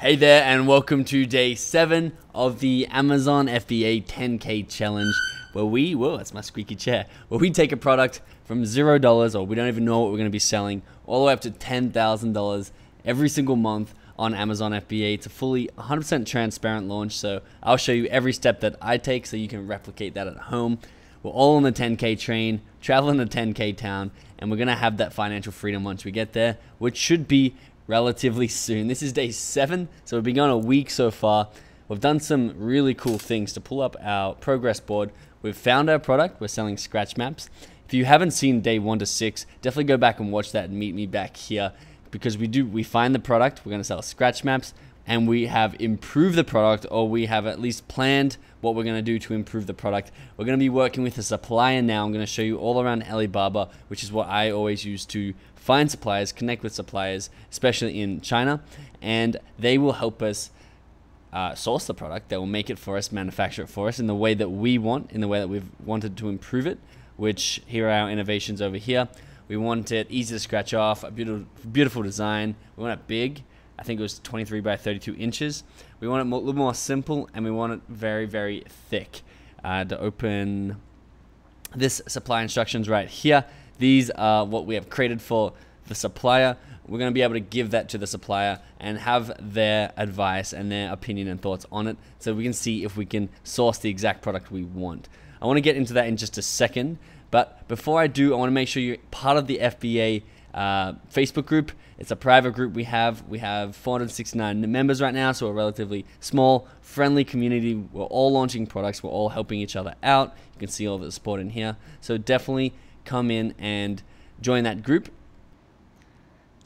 Hey there, and welcome to day 7 of the Amazon FBA 10K challenge, where that's my squeaky chair, where we take a product from $0, or we don't even know what we're going to be selling, all the way up to $10,000 every single month on Amazon FBA. It's a fully 100% transparent launch, so I'll show you every step that I take so you can replicate that at home. We're all on the 10K train, traveling the 10K town, and we're going to have that financial freedom once we get there, which should be relatively soon. This is day 7, so we've been going a week so far. We've done some really cool things to pull up our progress board. We've found our product. We're selling scratch maps. If you haven't seen day 1 to 6, definitely go back and watch that and meet me back here, because we find the product, we're going to sell scratch maps, and we have improved the product, or we have at least planned what we're going to do to improve the product. We're going to be working with a supplier now. I'm going to show you all around Alibaba, which is what I always use to find suppliers, connect with suppliers, especially in China, and they will help us source the product. They will make it for us, manufacture it for us in the way that we want, in the way that we've wanted to improve it, which here are our innovations over here. We want it easy to scratch off, a beautiful design. We want it big. I think it was 23 by 32 inches. We want it a little more simple, and we want it very, very thick. To open this supply instructions right here, these are what we have created for the supplier. We're going to be able to give that to the supplier and have their advice and their opinion and thoughts on it, so we can see if we can source the exact product we want. I want to get into that in just a second, but before I do, I want to make sure you're part of the FBA Facebook group. It's a private group we have. We have 469 members right now, so a relatively small, friendly community. We're all launching products. We're all helping each other out. You can see all the support in here. So definitely come in and join that group.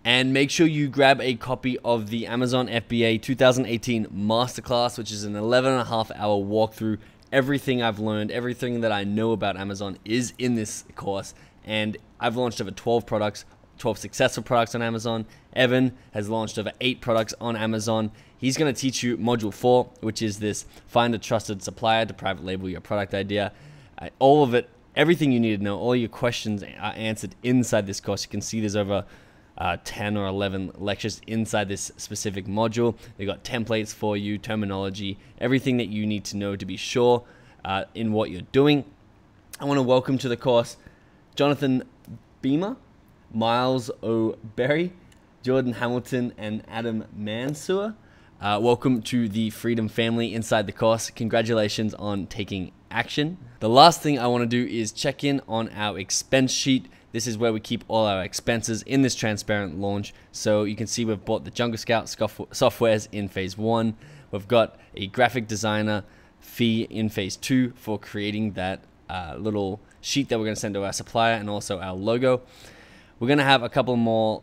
And make sure you grab a copy of the Amazon FBA 2018 Masterclass, which is an 11.5-hour walkthrough. Everything I've learned, everything that I know about Amazon is in this course. And I've launched over 12 products, 12 successful products on Amazon. Evan has launched over 8 products on Amazon. He's going to teach you module 4, which is this: find a trusted supplier to private label your product idea. All of it, everything you need to know, all your questions are answered inside this course. You can see there's over 10 or 11 lectures inside this specific module. They've got templates for you, terminology, everything that you need to know to be sure in what you're doing. I want to welcome to the course Jonathan Beamer, Miles O'Berry, Jordan Hamilton, and Adam Mansour. Welcome to the Freedom family inside the course. Congratulations on taking action. The last thing I want to do is check in on our expense sheet. This is where we keep all our expenses in this transparent launch. So you can see we've bought the Jungle Scout softwares in phase 1. We've got a graphic designer fee in phase 2 for creating that little sheet that we're going to send to our supplier, and also our logo. We're going to have a couple more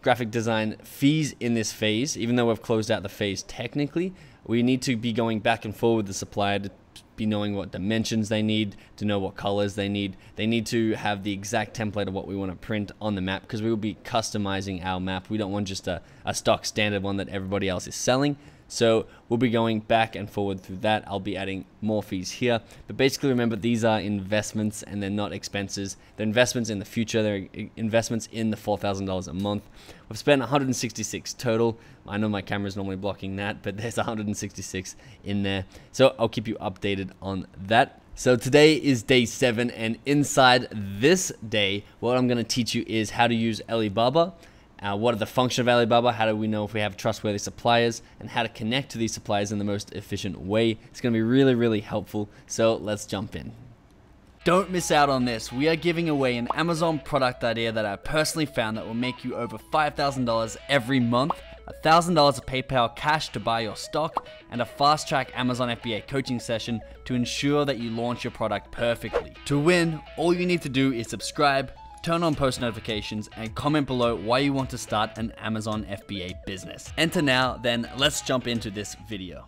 graphic design fees in this phase. Even though we've closed out the phase technically, we need to be going back and forth with the supplier to be knowing what dimensions they need, to know what colors they need. They need to have the exact template of what we want to print on the map, because we will be customizing our map. We don't want just a stock standard one that everybody else is selling. So we'll be going back and forward through that. I'll be adding more fees here. But basically, remember, these are investments and they're not expenses. They're investments in the future. They're investments in the $4,000 a month. We've spent 166 total. I know my camera's normally blocking that, but there's 166 in there. So I'll keep you updated on that. So today is day 7, and inside this day, what I'm going to teach you is how to use Alibaba. What are the functions of Alibaba? How do we know if we have trustworthy suppliers, and how to connect to these suppliers in the most efficient way? It's going to be really, really helpful. So let's jump in. Don't miss out on this. We are giving away an Amazon product idea that I personally found that will make you over $5,000 every month, $1,000 of PayPal cash to buy your stock, and a fast-track Amazon FBA coaching session to ensure that you launch your product perfectly. To win, all you need to do is subscribe, turn on post notifications, and comment below why you want to start an Amazon FBA business. Enter now, then let's jump into this video.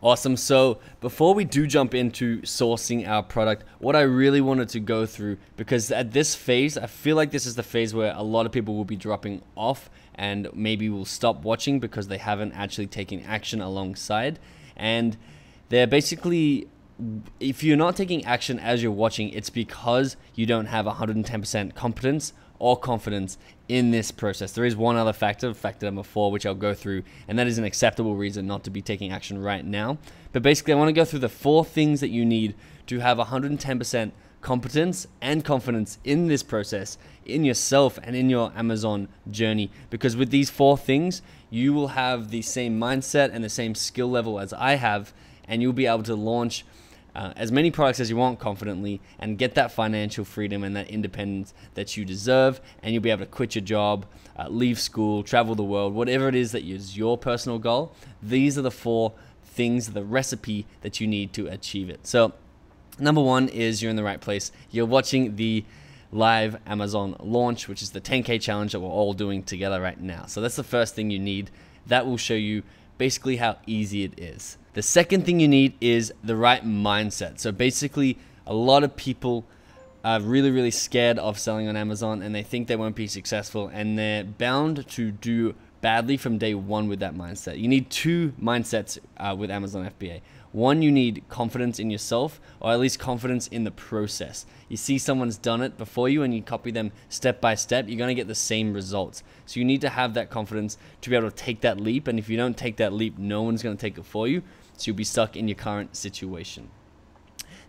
Awesome. So before we do jump into sourcing our product, what I really wanted to go through, because at this phase, I feel like this is the phase where a lot of people will be dropping off and maybe will stop watching because they haven't actually taken action alongside. And they're basically, if you're not taking action as you're watching, it's because you don't have 110% competence or confidence in this process. There is one other factor, factor number 4, which I'll go through, and that is an acceptable reason not to be taking action right now. But basically, I want to go through the 4 things that you need to have 110% competence and confidence in this process, in yourself and in your Amazon journey. Because with these 4 things, you will have the same mindset and the same skill level as I have, and you'll be able to launch as many products as you want confidently and get that financial freedom and that independence that you deserve. And you'll be able to quit your job, leave school, travel the world, whatever it is that is your personal goal. These are the 4 things, the recipe that you need to achieve it. So number 1 is you're in the right place. You're watching the live Amazon launch, which is the 10K challenge that we're all doing together right now. So that's the first thing you need. That will show you basically how easy it is. The second thing you need is the right mindset. So basically, a lot of people are really scared of selling on Amazon, and they think they won't be successful, and they're bound to do badly from day 1 with that mindset. You need 2 mindsets with Amazon FBA. One, you need confidence in yourself, or at least confidence in the process. You see someone's done it before you and you copy them step by step, you're going to get the same results. So you need to have that confidence to be able to take that leap, and if you don't take that leap, no one's going to take it for you, so you'll be stuck in your current situation.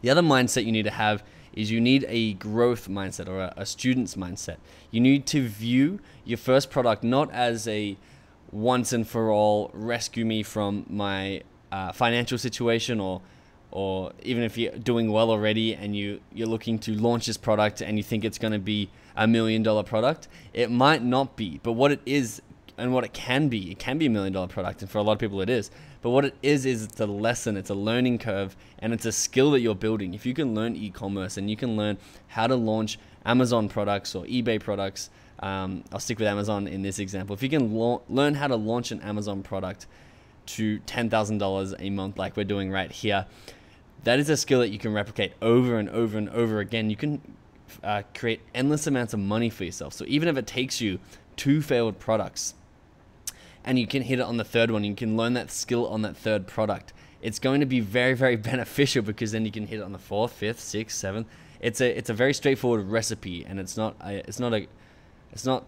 The other mindset you need to have is you need a growth mindset, or a student's mindset. You need to view your first product not as a once and for all, rescue me from my financial situation, or even if you're doing well already and you're looking to launch this product and you think it's going to be $1 million product. It might not be, but what it is and what it can be a $1 million product, and for a lot of people it is. But what it is it's a lesson, it's a learning curve, and it's a skill that you're building. If you can learn e-commerce and you can learn how to launch Amazon products or eBay products, I'll stick with Amazon in this example. If you can learn how to launch an Amazon product to $10,000 a month like we're doing right here, that is a skill that you can replicate over and over and over again. You can create endless amounts of money for yourself. So even if it takes you 2 failed products and you can hit it on the 3rd one, you can learn that skill on that 3rd product, it's going to be very beneficial, because then you can hit it on the 4th, 5th, 6th, 7th. It's a very straightforward recipe, and it's not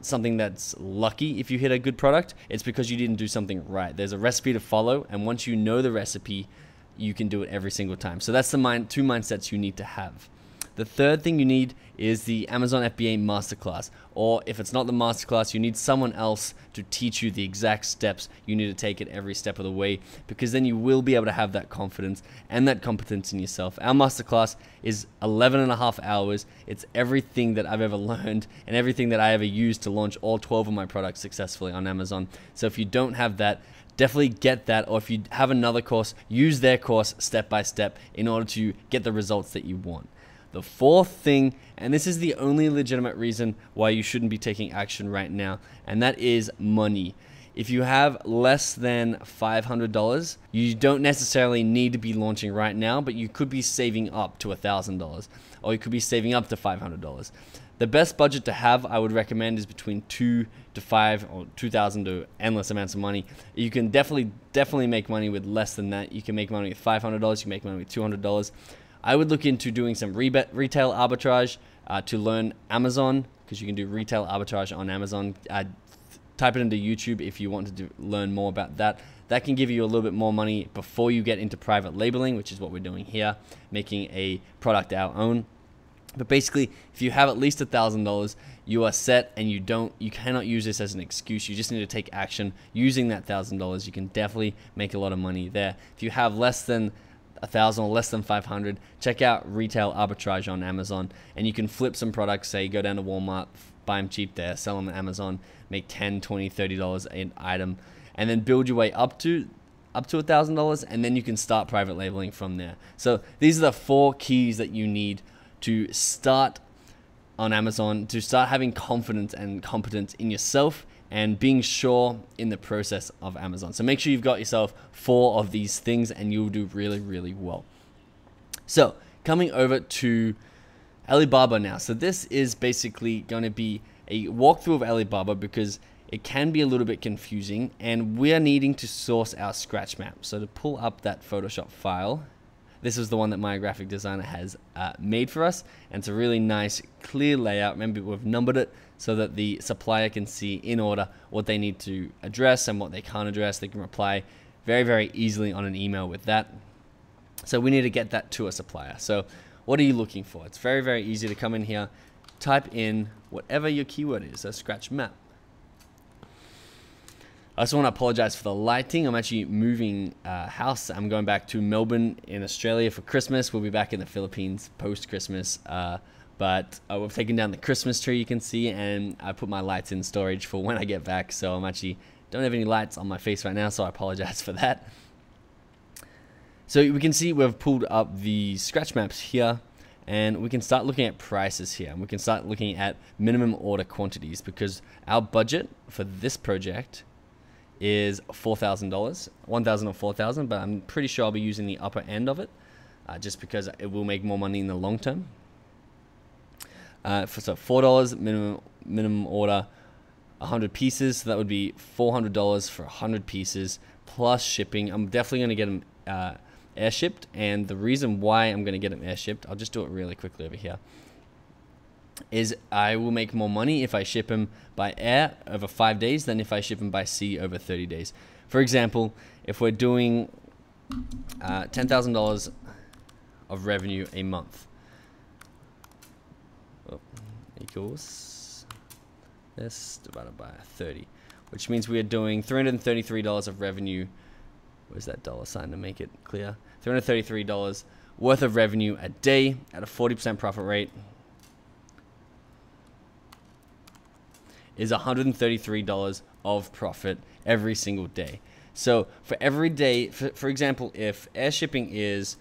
something that's lucky if you hit a good product. It's because you didn't do something right. There's a recipe to follow, and once you know the recipe, you can do it every single time. So that's the 2 mindsets you need to have. The 3rd thing you need is the Amazon FBA Masterclass, or if it's not the Masterclass, you need someone else to teach you the exact steps you need to take at every step of the way, because then you will be able to have that confidence and that competence in yourself. Our Masterclass is 11.5 hours. It's everything that I've ever learned and everything that I ever used to launch all 12 of my products successfully on Amazon. So if you don't have that, definitely get that, or if you have another course, use their course step by step in order to get the results that you want. The 4th thing, and this is the only legitimate reason why you shouldn't be taking action right now, and that is money. If you have less than $500, you don't necessarily need to be launching right now, but you could be saving up to $1,000, or you could be saving up to $500. The best budget to have, I would recommend, is between 2 to 5 or 2,000 to endless amounts of money. You can definitely make money with less than that. You can make money with $500, you can make money with $200. I would look into doing some retail arbitrage to learn Amazon, because you can do retail arbitrage on Amazon. Type it into YouTube if you want to learn more about that. That can give you a little bit more money before you get into private labeling, which is what we're doing here, making a product our own. But basically, if you have at least $1,000, you are set, and you cannot use this as an excuse. You just need to take action using that $1,000. You can definitely make a lot of money there. If you have less than 1,000 or less than 500, check out retail arbitrage on Amazon, and you can flip some products. Say go down to Walmart, buy them cheap there, sell them on Amazon, make $10, $20, $30 an item, and then build your way up to $1,000, and then you can start private labeling from there. So these are the 4 keys that you need to start on Amazon, to start having confidence and competence in yourself and being sure in the process of Amazon. So make sure you've got yourself 4 of these things, and you'll do really well. So coming over to Alibaba now. So this is basically going to be a walkthrough of Alibaba, because it can be a little bit confusing, and we are needing to source our scratch map. So to pull up that Photoshop file, This was the one that my graphic designer has made for us, and it's a really nice, clear layout. Remember, we've numbered it so that the supplier can see in order what they need to address and what they can't address. They can reply very, very easily on an email with that. So we need to get that to a supplier. So what are you looking for? It's very, very easy to come in here, type in whatever your keyword is, a scratch map. I also want to apologize for the lighting. I'm actually moving house. I'm going back to Melbourne in Australia for Christmas. We'll be back in the Philippines post-Christmas. But we've taken down the Christmas tree, you can see, and I put my lights in storage for when I get back. So I'm actually don't have any lights on my face right now, so I apologize for that. So we can see we've pulled up the scratch maps here, and we can start looking at prices here. And we can start looking at minimum order quantities, because our budget for this project is $4,000, $1,000 or $4,000, but I'm pretty sure I'll be using the upper end of it, just because it will make more money in the long term. So $4 minimum order, 100 pieces, so that would be $400 for 100 pieces plus shipping. I'm definitely going to get them air shipped, and the reason why I'm going to get them air shipped, I'll just do it really quickly over here, is I will make more money if I ship them by air over 5 days than if I ship them by sea over 30 days. For example, if we're doing $10,000 of revenue a month, equals this divided by 30, which means we are doing $333 of revenue. Where's that dollar sign to make it clear? $333 worth of revenue a day at a 40% profit rate is $133 of profit every single day. So for every day, for example, if air shipping is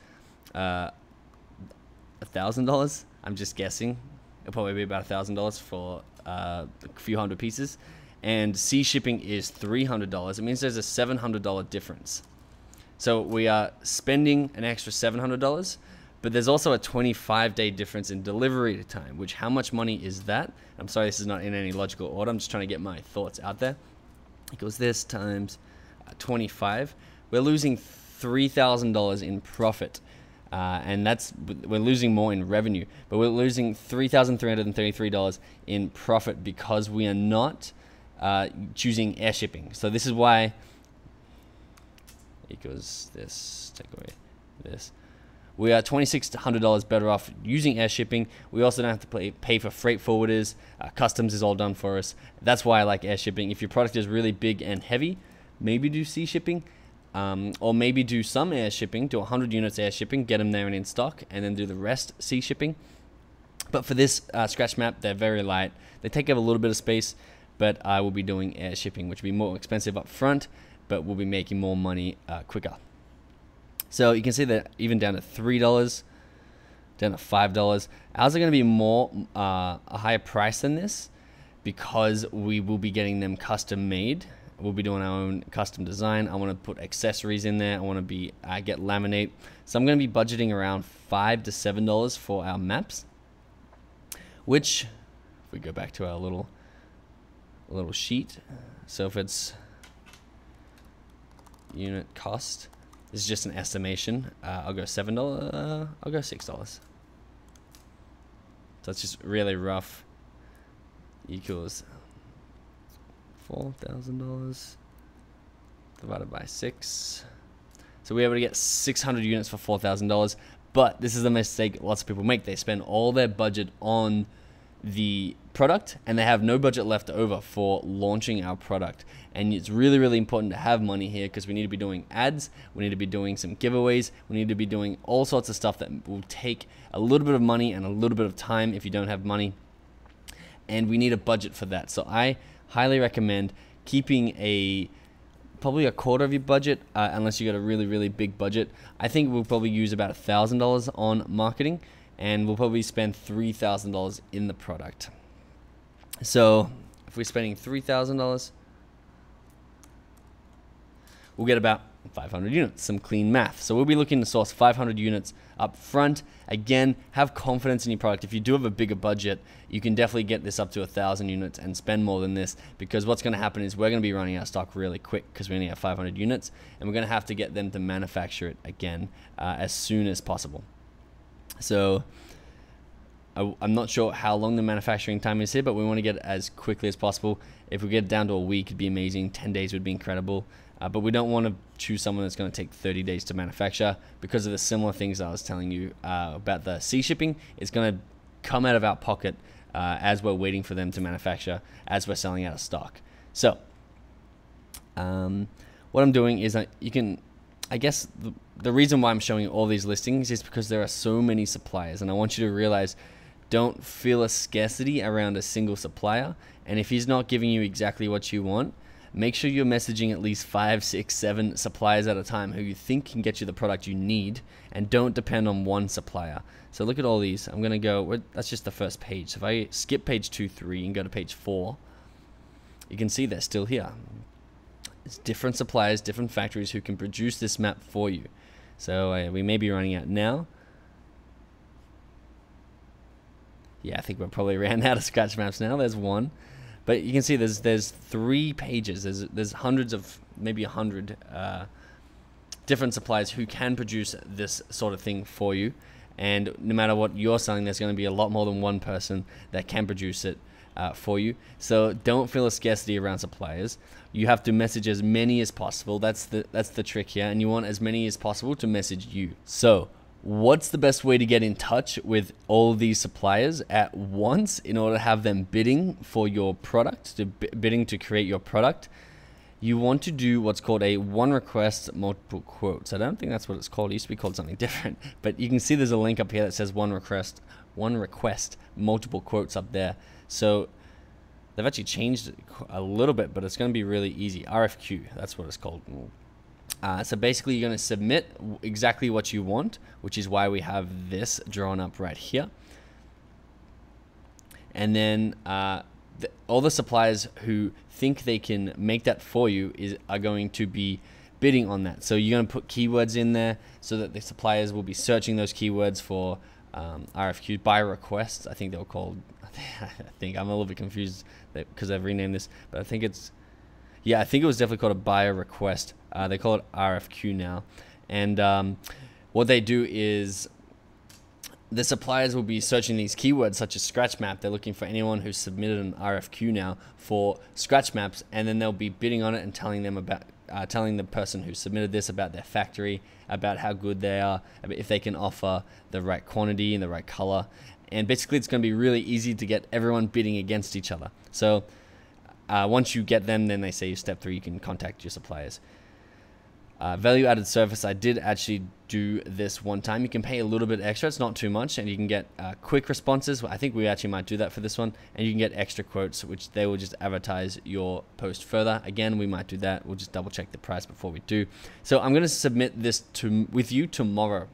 $1,000, I'm just guessing, it'll probably be about $1,000 for a few hundred pieces, and sea shipping is $300. It means there's a $700 difference. So we are spending an extra $700, but there's also a 25-day difference in delivery time, which how much money is that? I'm sorry, this is not in any logical order. I'm just trying to get my thoughts out there. Equals this times 25. We're losing $3,000 in profit. And we're losing more in revenue, but we're losing $3,333 in profit because we are not choosing air shipping. So this is why equals this, take away this. We are $2,600 better off using air shipping. We also don't have to pay for freight forwarders. Customs is all done for us. That's why I like air shipping. If your product is really big and heavy, maybe do sea shipping. Or maybe do some air shipping, do 100 units air shipping, get them there and in stock, and then do the rest sea shipping. But for this scratch map, they're very light. They take up a little bit of space, but I will be doing air shipping, which will be more expensive up front, but we'll be making more money quicker. So you can see that even down to $3, down to $5, ours are going to be more a higher price than this, because we will be getting them custom made. We'll be doing our own custom design. I want to put accessories in there. I want to be get laminate. So I'm going to be budgeting around $5 to $7 for our maps. Which, if we go back to our little sheet, so if it's unit cost, this is just an estimation. I'll go $7. I'll go $6. So it's just really rough. Equals $4,000 divided by 6. So we're able to get 600 units for $4,000. But this is a mistake lots of people make. They spend all their budget on the product and they have no budget left over for launching our product. And it's really, really important to have money here, because we need to be doing ads, we need to be doing some giveaways, we need to be doing all sorts of stuff that will take a little bit of money and a little bit of time if you don't have money. And we need a budget for that. So I highly recommend keeping probably a quarter of your budget, unless you got a really, really big budget. I think we'll probably use about $1,000 on marketing, and we'll probably spend $3,000 in the product. So if we're spending $3,000, we'll get about 500 units, some clean math. So we'll be looking to source 500 units up front. Again, have confidence in your product. If you do have a bigger budget, you can definitely get this up to 1,000 units and spend more than this, because what's going to happen is we're going to be running out of stock really quick because we only have 500 units, and we're going to have to get them to manufacture it again as soon as possible. So I'm not sure how long the manufacturing time is here, but we want to get it as quickly as possible. If we get it down to a week, it'd be amazing. 10 days would be incredible. But we don't want to choose someone that's going to take 30 days to manufacture because of the similar things I was telling you about the sea shipping. It's going to come out of our pocket as we're waiting for them to manufacture, as we're selling out of stock. So what I'm doing is I guess the reason why I'm showing you all these listings is because there are so many suppliers, and I want you to realize, don't feel a scarcity around a single supplier. And if he's not giving you exactly what you want, make sure you're messaging at least 5, 6, 7 suppliers at a time who you think can get you the product you need, and don't depend on one supplier. So look at all these. I'm going to go, that's just the first page. So if I skip page 2, 3 and go to page 4, you can see they're still here. It's different suppliers, different factories who can produce this map for you. So we may be running out now. Yeah, I think we're probably ran out of scratch maps now. There's one. But you can see there's 3 pages. There's hundreds of, maybe 100 different suppliers who can produce this sort of thing for you. And no matter what you're selling, there's going to be a lot more than one person that can produce it for you. So don't feel a scarcity around suppliers. You have to message as many as possible. That's the trick here. And you want as many as possible to message you. So what's the best way to get in touch with all these suppliers at once in order to have them bidding for your product, bidding to create your product? You want to do what's called a one request, multiple quotes. I don't think that's what it's called. It used to be called something different, but you can see there's a link up here that says one request, multiple quotes up there. So they've actually changed it a little bit, but it's going to be really easy. RFQ, that's what it's called. So basically you're going to submit exactly what you want, which is why we have this drawn up right here. And then all the suppliers who think they can make that for you are going to be bidding on that. So you're going to put keywords in there so that the suppliers will be searching those keywords for RFQ, buy requests. I think they were called, I think I'm a little bit confused because I've renamed this, but I think it's, yeah, I think it was definitely called a buyer request. They call it RFQ now. And what they do is the suppliers will be searching these keywords such as scratch map. They're looking for anyone who's submitted an RFQ now for scratch maps, and then they'll be bidding on it and telling them about, telling the person who submitted this about their factory, about how good they are, if they can offer the right quantity and the right color. And basically it's going to be really easy to get everyone bidding against each other. So once you get them, then they say step 3, you can contact your suppliers. Value added service, I did actually do this one time. You can pay a little bit extra, it's not too much, and you can get quick responses. I think we actually might do that for this one, and you can get extra quotes, which they will just advertise your post further. Again, we might do that. We'll just double check the price before we do. So I'm going to submit this with you tomorrow,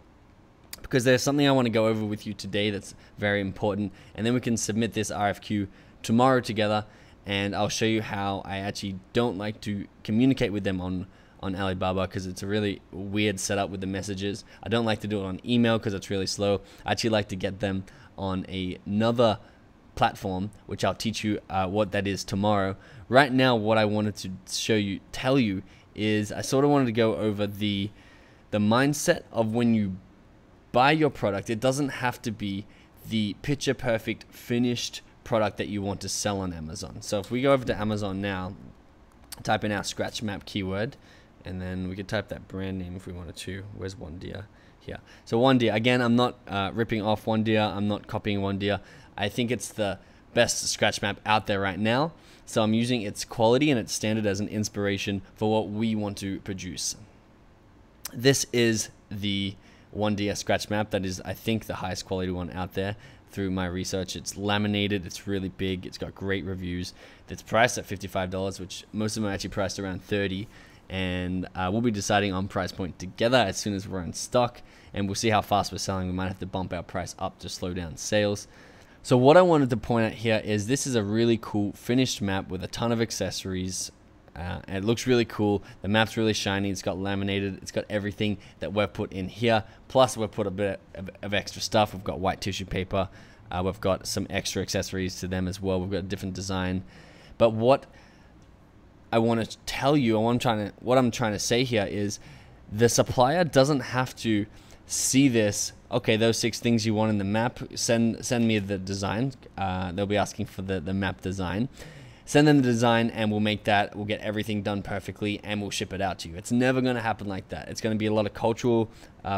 because there's something I want to go over with you today that's very important, and then we can submit this RFQ tomorrow together, and I'll show you how I actually don't like to communicate with them on Alibaba, because it's a really weird setup with the messages. I don't like to do it on email because it's really slow. I actually like to get them on another platform, which I'll teach you what that is tomorrow. Right now, what I wanted to tell you is I sort of wanted to go over the mindset of when you buy your product. It doesn't have to be the picture perfect finished product that you want to sell on Amazon. So if we go over to Amazon now, type in our scratch map keyword, and then we could type that brand name if we wanted to. Where's One Deer? Here. So One Deer. Again, I'm not ripping off One Deer. I'm not copying One Deer. I think it's the best scratch map out there right now. So I'm using its quality and its standard as an inspiration for what we want to produce. This is the One Deer scratch map. That is, I think, the highest quality one out there through my research. It's laminated. It's really big. It's got great reviews. It's priced at $55, which most of them are actually priced around $30. And we'll be deciding on price point together as soon as we're in stock, and we'll see how fast we're selling. We might have to bump our price up to slow down sales. So what I wanted to point out here is this is a really cool finished map with a ton of accessories. And it looks really cool. The map's really shiny. It's got laminated. It's got everything that we've put in here. Plus, we've put a bit of extra stuff. We've got white tissue paper. We've got some extra accessories to them as well. We've got a different design. But what I want to tell you, what I'm trying to say here is, the supplier doesn't have to see this. Okay, those 6 things you want in the map. Send me the design. They'll be asking for the map design. Send them the design and we'll make that. We'll get everything done perfectly and we'll ship it out to you. It's never going to happen like that. It's going to be a lot of cultural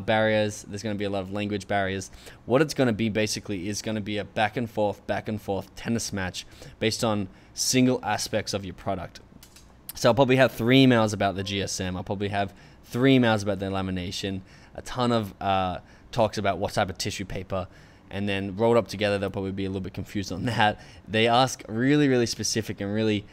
barriers. There's going to be a lot of language barriers. What it's going to be basically is going to be a back and forth tennis match based on single aspects of your product. So I'll probably have 3 emails about the GSM. I'll probably have 3 emails about their lamination, a ton of talks about what type of tissue paper, and then rolled up together, they'll probably be a little bit confused on that. They ask really specific and really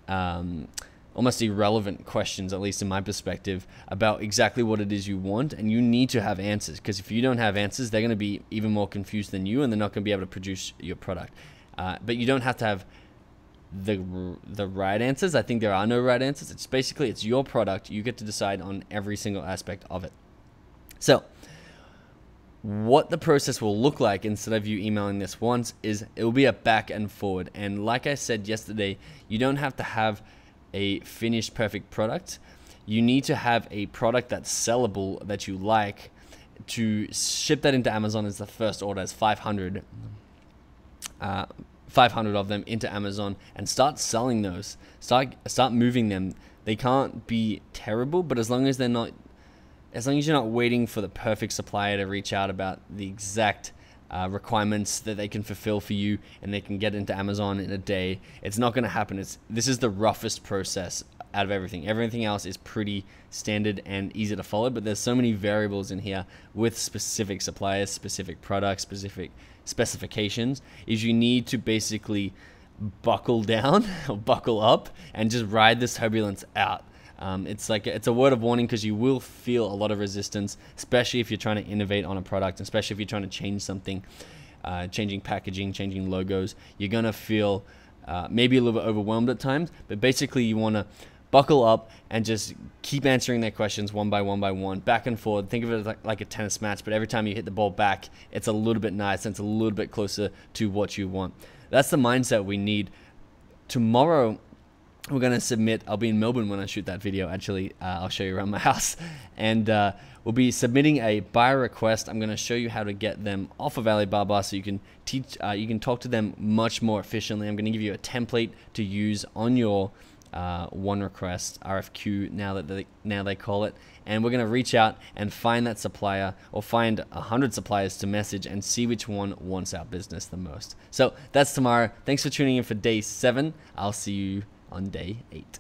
almost irrelevant questions, at least in my perspective, about exactly what it is you want, and you need to have answers, because if you don't have answers, they're going to be even more confused than you, and they're not going to be able to produce your product. But you don't have to have the right answers. I think there are no right answers. It's basically, it's your product. You get to decide on every single aspect of it. So what the process will look like, instead of you emailing this once, is it will be a back and forward. And like I said yesterday, you don't have to have a finished perfect product. You need to have a product that's sellable, that you like. To ship that into Amazon is the first order, is 500 of them into Amazon, and start selling those. Start moving them. They can't be terrible, but as long as you're not waiting for the perfect supplier to reach out about the exact requirements that they can fulfill for you and they can get into Amazon in a day, it's not going to happen. This is the roughest process out of everything. Everything else is pretty standard and easy to follow, but there's so many variables in here with specific suppliers, specific products, specific specifications, is you need to basically buckle down or buckle up and just ride this turbulence out. It's a word of warning, because you will feel a lot of resistance, especially if you're trying to innovate on a product, especially if you're trying to change something, changing packaging, changing logos. You're going to feel maybe a little bit overwhelmed at times, but basically you want to buckle up and just keep answering their questions one by one, back and forth. Think of it like a tennis match, but every time you hit the ball back, it's a little bit nice and it's a little bit closer to what you want. That's the mindset we need. Tomorrow, we're going to submit. I'll be in Melbourne when I shoot that video. Actually, I'll show you around my house. And we'll be submitting a buyer request. I'm going to show you how to get them off of Alibaba so you can you can talk to them much more efficiently. I'm going to give you a template to use on your one request, RFQ now they call it. And we're going to reach out and find that supplier, or find 100 suppliers to message and see which one wants our business the most. So that's tomorrow. Thanks for tuning in for day 7. I'll see you on day 8.